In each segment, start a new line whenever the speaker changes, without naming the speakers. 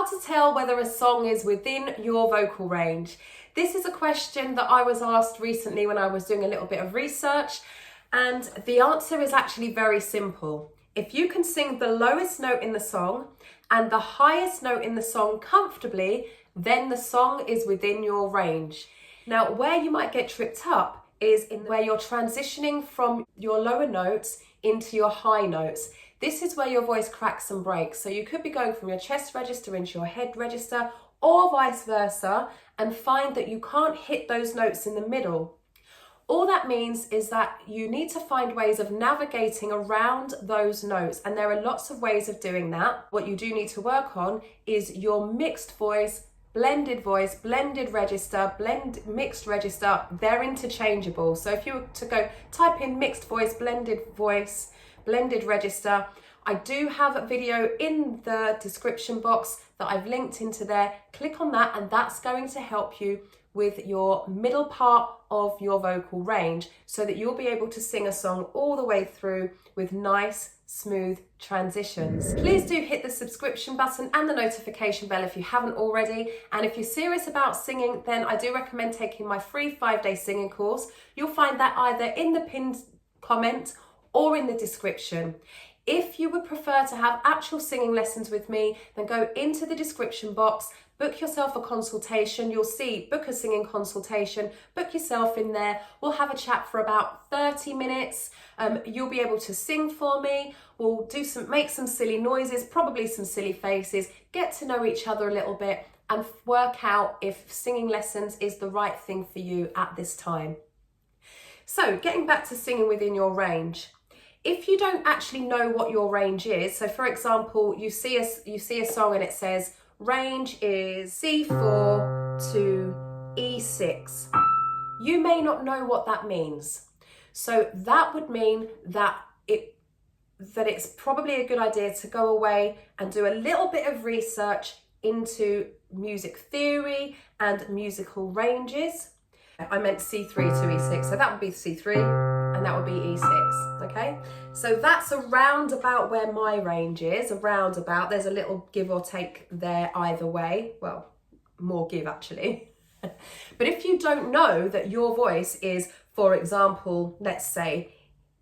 How to tell whether a song is within your vocal range. This is a question that I was asked recently when I was doing a little bit of research, and the answer is actually very simple. If you can sing the lowest note in the song and the highest note in the song comfortably, then the song is within your range. Now, where you might get tripped up is in where you're transitioning from your lower notes into your high notes. This is where your voice cracks and breaks. So you could be going from your chest register into your head register, or vice versa, and find that you can't hit those notes in the middle. All that means is that you need to find ways of navigating around those notes, and there are lots of ways of doing that. What you do need to work on is your mixed voice, blended register, mixed register. They're interchangeable. So if you were to go type in mixed voice, blended register, I do have a video in the description box that I've linked into there. Click on that, and that's going to help you with your middle part of your vocal range so that you'll be able to sing a song all the way through with nice, smooth transitions. Please do hit the subscription button and the notification bell if you haven't already. And if you're serious about singing, then I do recommend taking my free 5-day singing course. You'll find that either in the pinned comment or in the description. If you would prefer to have actual singing lessons with me, then go into the description box, book yourself a consultation. You'll see book a singing consultation, book yourself in there. We'll have a chat for about 30 minutes. You'll be able to sing for me. We'll make some silly noises, probably some silly faces, get to know each other a little bit and work out if singing lessons is the right thing for you at this time. So getting back to singing within your range. If you don't actually know what your range is, so for example, you see a song and it says range is C4 to E6. You may not know what that means. So that would mean that it's probably a good idea to go away and do a little bit of research into music theory and musical ranges. I meant C3 to E6, so that would be C3 and that would be E6, okay? So that's around about where my range is, around about. There's a little give or take there either way. Well, more give actually. But if you don't know that your voice is, for example, let's say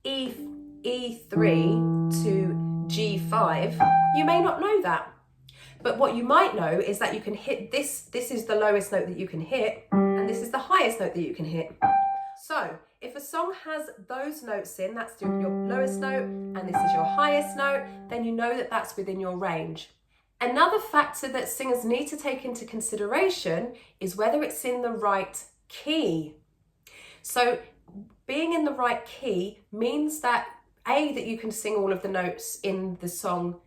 E3 to G5, you may not know that. But what you might know is that you can hit this is the lowest note that you can hit, and this is the highest note that you can hit. So if a song has those notes in, that's your lowest note, and this is your highest note, then you know that that's within your range. Another factor that singers need to take into consideration is whether it's in the right key. So being in the right key means that that you can sing all of the notes in the song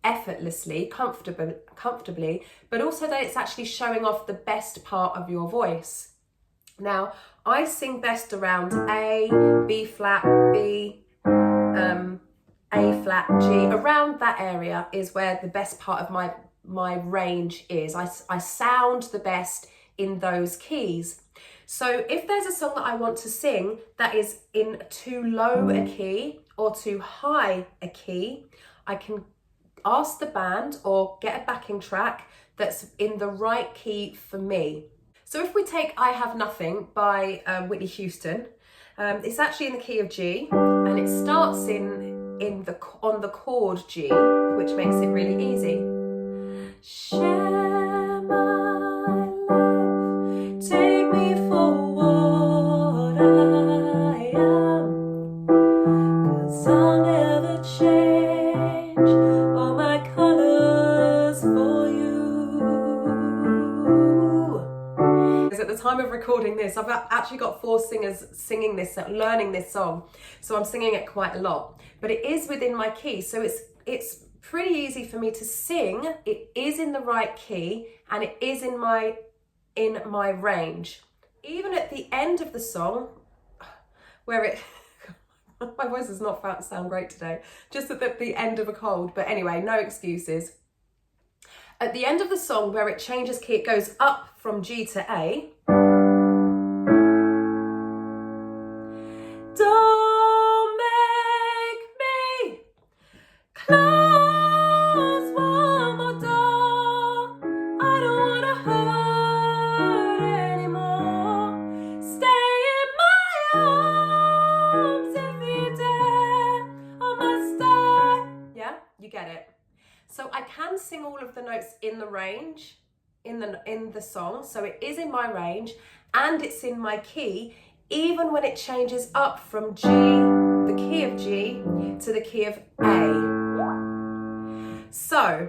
effortlessly, comfortably, but also that it's actually showing off the best part of your voice. Now, I sing best around A, B flat, B, A flat, G. Around that area is where the best part of my range is. I sound the best in those keys. So if there's a song that I want to sing that is in too low a key or too high a key, I can ask the band or get a backing track that's in the right key for me. So if we take I Have Nothing by Whitney Houston, it's actually in the key of G, and it starts on the chord G, which makes it really easy. Share my life, take me for what I am, 'cause I'll never change all my colors for you. At the time of recording this, I've actually got 4 singers singing this, learning this song, so I'm singing it quite a lot. But it is within my key, so it's pretty easy for me to sing. It is in the right key, and it is in my range. Even at the end of the song, where it my voice does not sound great today, just at the end of a cold, but anyway, no excuses. At the end of the song where it changes key, it goes up from G to A. Don't make me close one more door. can sing all of the notes in the range, in the song, so it is in my range and it's in my key, even when it changes up from G, the key of G, to the key of A. So,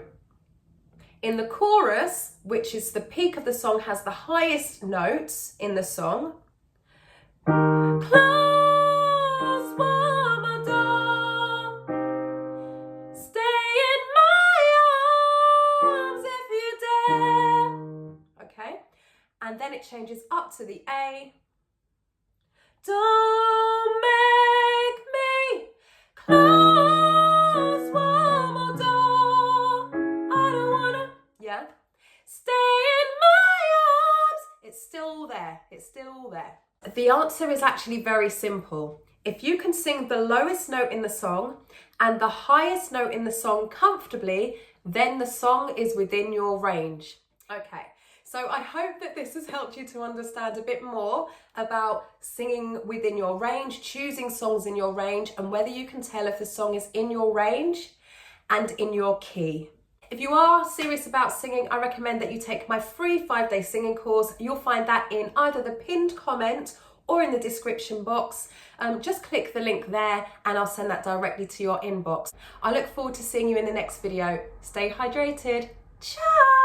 in the chorus, which is the peak of the song, has the highest notes in the song. Close one more door, stay in my arms if you dare. Okay, and then it changes up to the A. Don't make me close one more door. I don't wanna, yeah. Stay in my arms. It's still there. It's still there. The answer is actually very simple. If you can sing the lowest note in the song and the highest note in the song comfortably, then the song is within your range. Okay. So I hope that this has helped you to understand a bit more about singing within your range, choosing songs in your range, and whether you can tell if the song is in your range and in your key. If you are serious about singing, I recommend that you take my free 5-day singing course. You'll find that in either the pinned comment or in the description box. Just click the link there and I'll send that directly to your inbox. I look forward to seeing you in the next video. Stay hydrated. Ciao!